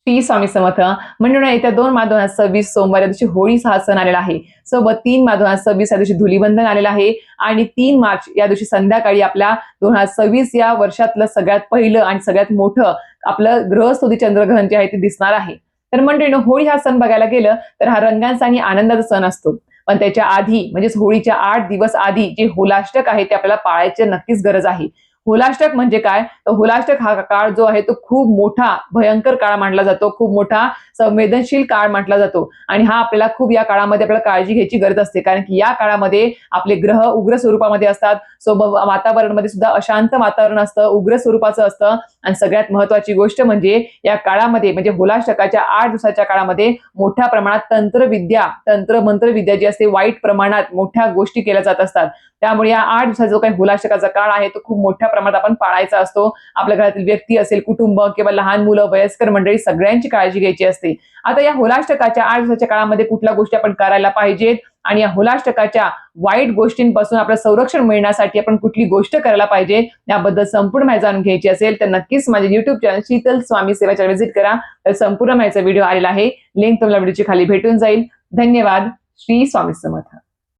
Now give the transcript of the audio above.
श्री स्वामी समर्थ. म्हणजे येत्या 2 मार्च 2026 सोमवार या दिवशी होळी हा सण आलेला आहे. सोबत 3 मार्च 2026 या दिवशी धुलीवंदन आलेलं आहे आणि 3 मार्च या दिवशी संध्याकाळी आपल्या 2026 या वर्षातलं सगळ्यात पहिलं आणि सगळ्यात मोठं आपलं ग्रहस्तुती चंद्रग्रहण जे आहे ते दिसणार आहे. तर मंडळींनो, होळी हा सण बघायला गेलं तर हा रंगांचा आणि आनंदाचा सण असतो. पण त्याच्या आधी म्हणजेच होळीच्या 8 दिवस आधी जे होलाष्टक आहे ते आपल्याला पाळायची नक्कीच गरज आहे. होलाष्टक म्हणजे काय? तर होलाष्टक हा काळ जो आहे तो खूप मोठा भयंकर काळ मानला जातो, खूप मोठा संवेदनशील काळ म्हटला जातो आणि हा आपल्याला खूप या काळामध्ये आपल्याला काळजी घ्यायची गरज असते. कारण की या काळामध्ये आपले ग्रह उग्र स्वरूपामध्ये असतात. वातावरणामध्ये सुद्धा अशांत वातावरण असतं, उग्र स्वरूपाचं असतं आणि सगळ्यात महत्वाची गोष्ट म्हणजे या काळामध्ये म्हणजे होलाष्टकाच्या 8 दिवसाच्या काळामध्ये मोठ्या प्रमाणात तंत्र-मंत्रविद्या जी असते वाईट प्रमाणात मोठ्या गोष्टी केल्या जात असतात. त्यामुळे या 8 दिवसाचा जो काही होलाष्टकाचा काळ आहे तो खूप मोठ्या प्रमाणात आपण पाळायचा असतो. आपल्या घरातील व्यक्ती असेल, कुटुंब किंवा लहान मुलं, वयस्कर मंडळी सगळ्यांची काळजी घ्यायची असते. आता या होलाष्टकाच्या 8 दिवसाच्या काळामध्ये कुठल्या गोष्टी आपण करायला पाहिजेत आणि या होलाष्टकाच्या वाईट गोष्टींपासून आपलं संरक्षण मिळण्यासाठी आपण कुठली गोष्ट करायला पाहिजे याबद्दल संपूर्ण माहिती जाणून घ्यायची असेल तर नक्कीच माझे YouTube चॅनल शीतल स्वामी सेवा चॅनल व्हिजिट करा. तर संपूर्ण माहितीचा व्हिडिओ आलेला आहे. लिंक तुम्हाला व्हिडिओच्या खाली भेटून जाईल. धन्यवाद. श्री स्वामी समर्थ.